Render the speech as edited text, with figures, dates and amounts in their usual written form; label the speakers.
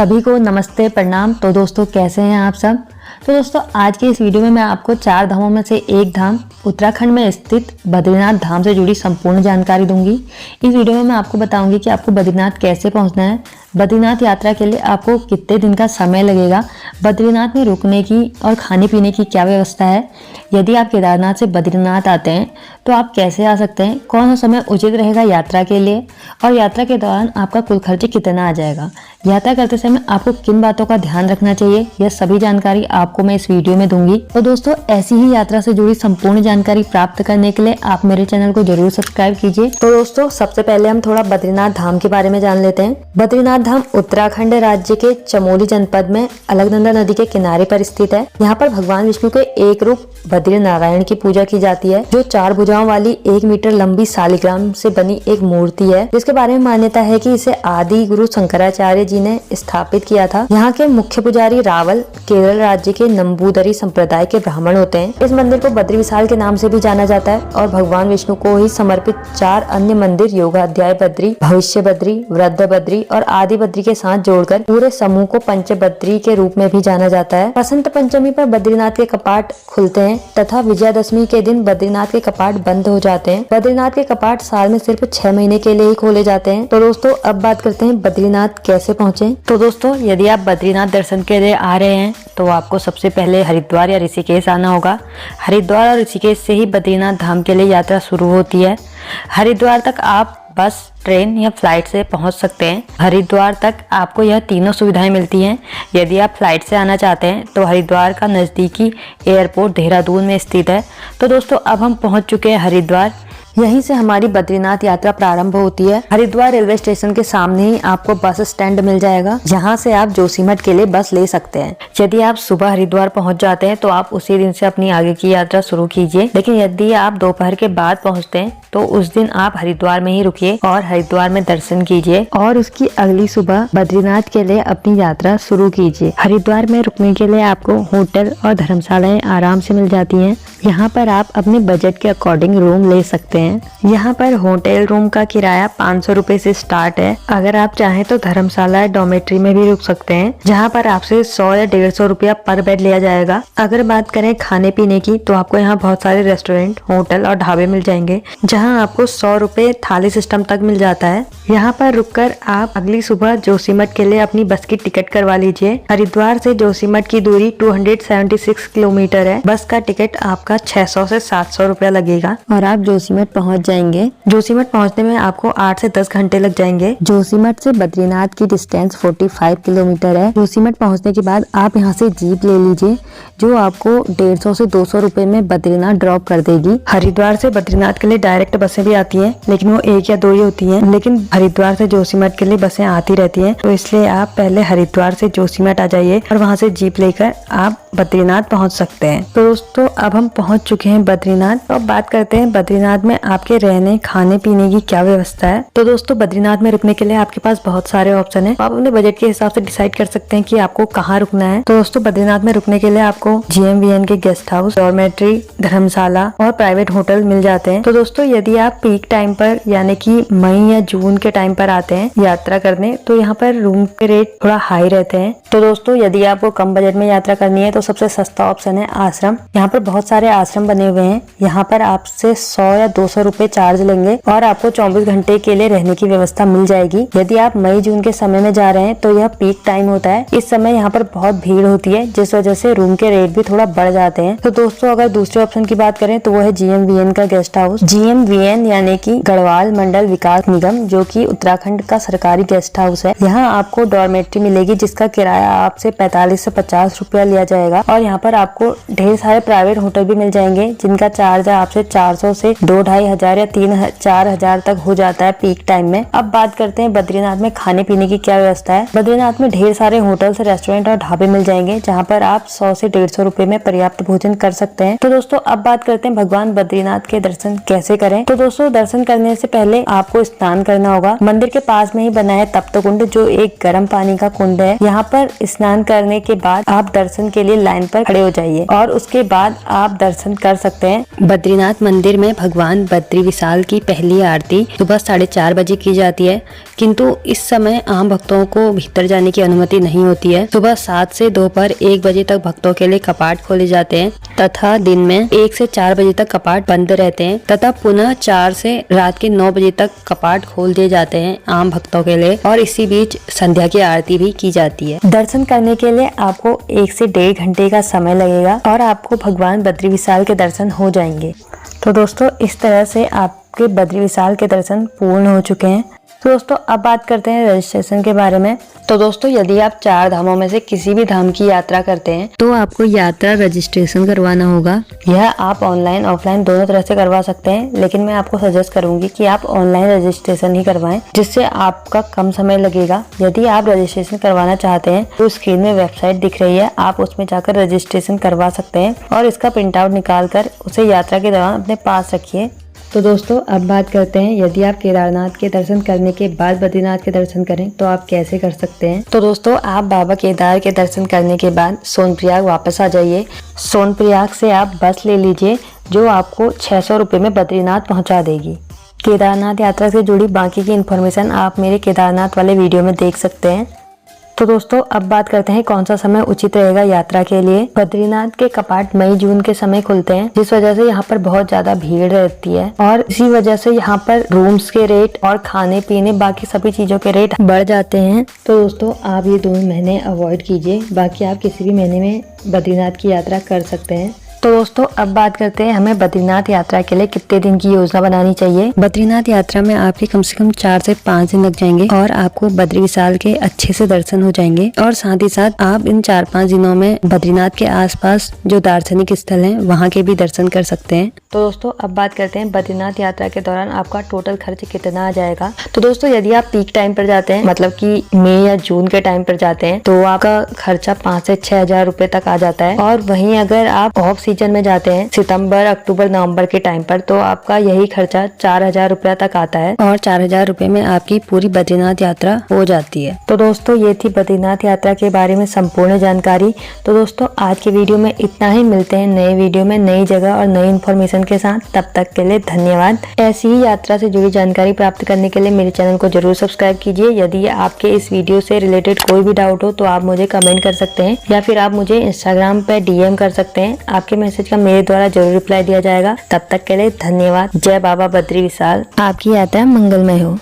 Speaker 1: सभी को नमस्ते प्रणाम। तो दोस्तों कैसे हैं आप सब। तो दोस्तों आज की इस वीडियो में मैं आपको 4 धामों में से एक धाम उत्तराखंड में स्थित बद्रीनाथ धाम से जुड़ी संपूर्ण जानकारी दूंगी। इस वीडियो में मैं आपको बताऊंगी कि आपको बद्रीनाथ कैसे पहुंचना है, बद्रीनाथ यात्रा के लिए आपको कितने दिन का समय लगेगा, बद्रीनाथ में रुकने की और खाने पीने की क्या व्यवस्था है, यदि आप केदारनाथ से बद्रीनाथ आते हैं तो आप कैसे आ सकते हैं, कौन सा समय उचित रहेगा यात्रा के लिए और यात्रा के दौरान आपका कुल खर्च कितना आ जाएगा, यात्रा करते समय आपको किन बातों का ध्यान रखना चाहिए, यह सभी जानकारी आपको मैं इस वीडियो में दूंगी। तो दोस्तों ऐसी ही यात्रा से जुड़ी संपूर्ण जानकारी प्राप्त करने के लिए आप मेरे चैनल को जरूर सब्सक्राइब कीजिए। तो दोस्तों सबसे पहले हम थोड़ा बद्रीनाथ धाम के बारे में जान लेते हैं। बद्रीनाथ धाम उत्तराखंड राज्य के चमोली जनपद में अलकनंदा नदी के किनारे पर स्थित है। यहाँ पर भगवान विष्णु के एक रूप बद्री नारायण की पूजा की जाती है, जो 4 भुजाओं वाली 1 मीटर लंबी शालिग्राम से बनी एक मूर्ति है, जिसके बारे में मान्यता है कि इसे आदि गुरु शंकराचार्य जी ने स्थापित किया था। यहाँ के मुख्य पुजारी रावल केरल राज्य के नंबूदरी संप्रदाय के ब्राह्मण होते हैं। इस मंदिर को बद्री विशाल के नाम से भी जाना जाता है और भगवान विष्णु को ही समर्पित 4 अन्य मंदिर योगाध्याय बद्री, भविष्य बद्री, वृद्ध बद्री और आदि बद्री के साथ जोड़कर पूरे समूह को पंच बद्री के रूप में भी जाना जाता है। बसंत पंचमी पर बद्रीनाथ के कपाट खुलते हैं तथा विजयादशमी के दिन बद्रीनाथ के कपाट बंद हो जाते हैं। बद्रीनाथ के कपाट साल में सिर्फ 6 महीने के लिए ही खोले जाते हैं। तो दोस्तों अब बात करते हैं बद्रीनाथ कैसे पहुँचे। तो दोस्तों यदि आप बद्रीनाथ दर्शन के लिए आ रहे हैं तो आपको सबसे पहले हरिद्वार या ऋषिकेश आना होगा। हरिद्वार और ऋषिकेश से ही बद्रीनाथ धाम के लिए यात्रा शुरू होती है। हरिद्वार तक आप बस, ट्रेन या फ्लाइट से पहुंच सकते हैं। हरिद्वार तक आपको यह तीनों सुविधाएं मिलती हैं। यदि आप फ्लाइट से आना चाहते हैं तो हरिद्वार का नज़दीकी एयरपोर्ट देहरादून में स्थित है। तो दोस्तों अब हम पहुंच चुके हैं हरिद्वार। यहीं से हमारी बद्रीनाथ यात्रा प्रारंभ होती है। हरिद्वार रेलवे स्टेशन के सामने ही आपको बस स्टैंड मिल जाएगा, जहां से आप जोशीमठ के लिए बस ले सकते हैं। यदि आप सुबह हरिद्वार पहुंच जाते हैं तो आप उसी दिन से अपनी आगे की यात्रा शुरू कीजिए, लेकिन यदि आप दोपहर के बाद पहुंचते हैं तो उस दिन आप हरिद्वार में ही रुकिए और हरिद्वार में दर्शन कीजिए और उसकी अगली सुबह बद्रीनाथ के लिए अपनी यात्रा शुरू कीजिए। हरिद्वार में रुकने के लिए आपको होटल और धर्मशालाएं आराम से मिल जाती हैं। यहाँ पर आप अपने बजट के अकॉर्डिंग रूम ले सकते हैं। यहाँ पर होटल रूम का किराया 500 रुपए से स्टार्ट है। अगर आप चाहें तो धर्मशाला डॉर्मेट्री में भी रुक सकते हैं, जहाँ पर आपसे 100 या 150 रुपया पर बेड लिया जाएगा। अगर बात करें खाने पीने की तो आपको यहाँ बहुत सारे रेस्टोरेंट, होटल और ढाबे मिल जाएंगे, जहाँ आपको 100 रुपए थाली सिस्टम तक मिल जाता है। यहाँ पर रुककर आप अगली सुबह जोशीमठ के लिए अपनी बस की टिकट करवा लीजिए। हरिद्वार से जोशीमठ की दूरी 276 किलोमीटर है। बस का टिकट आपका 600 से 700 रुपया लगेगा और आप जोशीमठ पहुंच जाएंगे। जोशीमठ पहुंचने में आपको 8 से 10 घंटे लग जाएंगे। जोशीमठ से बद्रीनाथ की डिस्टेंस 45 किलोमीटर है। जोशीमठ पहुंचने के बाद आप यहां से जीप ले लीजिए, जो आपको 150 से 200 रुपए में बद्रीनाथ ड्रॉप कर देगी। हरिद्वार से बद्रीनाथ के लिए डायरेक्ट बसें भी आती हैं, लेकिन वो 1 या 2 ही होती हैं। लेकिन हरिद्वार से जोशीमठ के लिए बसें आती रहती हैं, तो इसलिए आप पहले हरिद्वार से जोशीमठ आ जाइए और वहाँ से जीप लेकर आप बद्रीनाथ पहुँच सकते हैं। तो दोस्तों अब हम पहुँच चुके हैं बद्रीनाथ। तो अब बात करते हैं बद्रीनाथ में आपके रहने खाने पीने की क्या व्यवस्था है। तो दोस्तों बद्रीनाथ में रुकने के लिए आपके पास बहुत सारे ऑप्शन है। आप अपने बजट के हिसाब से डिसाइड कर सकते हैं कि आपको कहाँ रुकना है। तो दोस्तों बद्रीनाथ में रुकने के लिए आपको GMVN के गेस्ट हाउस, डॉर्मेट्री, धर्मशाला और प्राइवेट होटल मिल जाते हैं। तो दोस्तों यदि आप पीक टाइम पर यानी कि मई या जून के टाइम पर आते हैं यात्रा करने, तो यहाँ पर रूम के रेट थोड़ा हाई रहते हैं। तो दोस्तों यदि आपको कम बजट में यात्रा करनी है तो सबसे सस्ता ऑप्शन है आश्रम। यहाँ पर बहुत सारे आश्रम बने हुए हैं। यहाँ पर आपसे 100 या 200 रुपए चार्ज लेंगे और आपको 24 घंटे के लिए रहने की व्यवस्था मिल जाएगी। यदि आप मई जून के समय में जा रहे हैं तो यह पीक टाइम होता है। इस समय यहाँ पर बहुत भीड़ होती है, जिस वजह से रूम के रेट भी थोड़ा बढ़ जाते हैं। तो दोस्तों अगर दूसरे ऑप्शन की बात करें तो वो है GMVN का गेस्ट हाउस। GMVN यानी कि गढ़वाल मंडल विकास निगम, जो कि उत्तराखंड का सरकारी गेस्ट हाउस है। यहाँ आपको डॉर्मेट्री मिलेगी, जिसका किराया आपसे 45 से 50 रुपया लिया जाएगा और यहाँ पर आपको ढेर सारे प्राइवेट होटल भी मिल जाएंगे, जिनका चार्ज आपसे 400 से 2-2.5 हजार या 3-4 हजार तक हो जाता है पीक टाइम में। अब बात करते हैं बद्रीनाथ में खाने पीने की क्या व्यवस्था है। बद्रीनाथ में ढेर सारे होटल, रेस्टोरेंट और ढाबे मिल जाएंगे, जहाँ पर आप 100 से 150 रुपए में पर्याप्त भोजन कर सकते हैं। तो दोस्तों अब बात करते हैं भगवान बद्रीनाथ के दर्शन कैसे करें। तो दोस्तों दर्शन करने से पहले आपको स्नान करना होगा। मंदिर के पास में ही बना है तप्त कुंड, जो एक गर्म पानी का कुंड है। यहाँ पर स्नान करने के बाद आप दर्शन के लिए लाइन पर खड़े हो जाइए और उसके बाद आप दर्शन कर सकते हैं। बद्रीनाथ मंदिर में भगवान बद्री विशाल की पहली आरती सुबह 4:30 बजे की जाती है।
Speaker 2: किंतु इस समय आम भक्तों को भीतर जाने की अनुमति नहीं होती है। सुबह 7 से दोपहर 1 बजे तक भक्तों के लिए कपाट खोले जाते हैं तथा दिन में 1 से 4 बजे तक कपाट बंद रहते हैं तथा पुनः 4 से रात के 9 बजे तक कपाट खोल दिए जाते हैं आम भक्तों के लिए, और इसी बीच संध्या की आरती भी की जाती है।
Speaker 1: दर्शन करने के लिए आपको 1 से 1.5 घंटे का समय लगेगा और आपको भगवान बद्री विशाल के दर्शन हो जाएंगे। तो दोस्तों इस तरह से आपके बद्री विशाल के दर्शन पूर्ण हो चुके हैं। तो दोस्तों अब बात करते हैं रजिस्ट्रेशन के बारे में। तो दोस्तों यदि आप 4 धामों में से किसी भी धाम की यात्रा करते हैं तो आपको यात्रा रजिस्ट्रेशन करवाना होगा। यह आप ऑनलाइन ऑफलाइन दोनों तरह से करवा सकते हैं, लेकिन मैं आपको सजेस्ट करूंगी कि आप ऑनलाइन रजिस्ट्रेशन ही करवाएं, जिससे आपका कम समय लगेगा। यदि आप रजिस्ट्रेशन करवाना चाहते हैं तो स्क्रीन में वेबसाइट दिख रही है, आप उसमें जाकर रजिस्ट्रेशन करवा सकते हैं और इसका प्रिंट आउट निकाल कर उसे यात्रा के दौरान अपने पास रखिए। तो दोस्तों अब बात करते हैं यदि आप केदारनाथ के दर्शन करने के बाद बद्रीनाथ के दर्शन करें तो आप कैसे कर सकते हैं। तो दोस्तों आप बाबा केदार के दर्शन करने के बाद सोनप्रयाग वापस आ जाइए। सोनप्रयाग से आप बस ले लीजिए जो आपको 600 रुपये में बद्रीनाथ पहुंचा देगी। केदारनाथ यात्रा से जुड़ी बाकी की इन्फॉर्मेशन आप मेरे केदारनाथ वाले वीडियो में देख सकते हैं। तो दोस्तों अब बात करते हैं कौन सा समय उचित रहेगा यात्रा के लिए। बद्रीनाथ के कपाट मई जून के समय खुलते हैं, जिस वजह से यहाँ पर बहुत ज्यादा भीड़ रहती है और इसी वजह से यहाँ पर रूम्स के रेट और खाने पीने बाकी सभी चीजों के रेट बढ़ जाते हैं। तो दोस्तों आप ये 2 महीने अवॉइड कीजिए, बाकी आप किसी भी महीने में बद्रीनाथ की यात्रा कर सकते हैं। तो दोस्तों अब बात करते हैं हमें बद्रीनाथ यात्रा के लिए कितने दिन की योजना बनानी चाहिए।
Speaker 2: बद्रीनाथ यात्रा में आपके कम से कम 4 से 5 दिन लग जाएंगे और आपको बद्री विशाल के अच्छे से दर्शन हो जाएंगे, और साथ ही साथ आप इन 4-5 दिनों में बद्रीनाथ के आसपास जो दार्शनिक स्थल हैं वहाँ के भी दर्शन कर सकते हैं।
Speaker 1: तो दोस्तों अब बात करते हैं बद्रीनाथ यात्रा के दौरान आपका टोटल खर्च कितना आ जाएगा। तो दोस्तों यदि आप पीक टाइम पर जाते हैं, मतलब कि मई या जून के टाइम पर जाते हैं, तो आपका खर्चा 5 से 6 हजार रुपए तक आ जाता है। और वहीं अगर आप ऑफ सीजन में जाते हैं सितंबर, अक्टूबर, नवंबर के टाइम पर, तो आपका यही खर्चा 4,000 रुपया तक आता है
Speaker 2: और 4,000 रुपए में आपकी पूरी बद्रीनाथ यात्रा हो जाती है।
Speaker 1: तो दोस्तों ये थी बद्रीनाथ यात्रा के बारे में संपूर्ण जानकारी। तो दोस्तों आज के वीडियो में इतना ही। मिलते हैं नए वीडियो में नई जगह और नई इन्फॉर्मेशन के साथ। तब तक के लिए धन्यवाद। ऐसी ही यात्रा से जुड़ी जानकारी प्राप्त करने के लिए मेरे चैनल को जरूर सब्सक्राइब कीजिए। यदि आपके इस वीडियो से रिलेटेड कोई भी डाउट हो तो आप मुझे कमेंट कर सकते हैं या फिर आप मुझे इंस्टाग्राम पे DM कर सकते हैं। आपके मैसेज का मेरे द्वारा जरूर रिप्लाई दिया जाएगा। तब तक के लिए धन्यवाद। जय बाबा बद्री विशाल। आपकी यात्रा मंगलमय हो।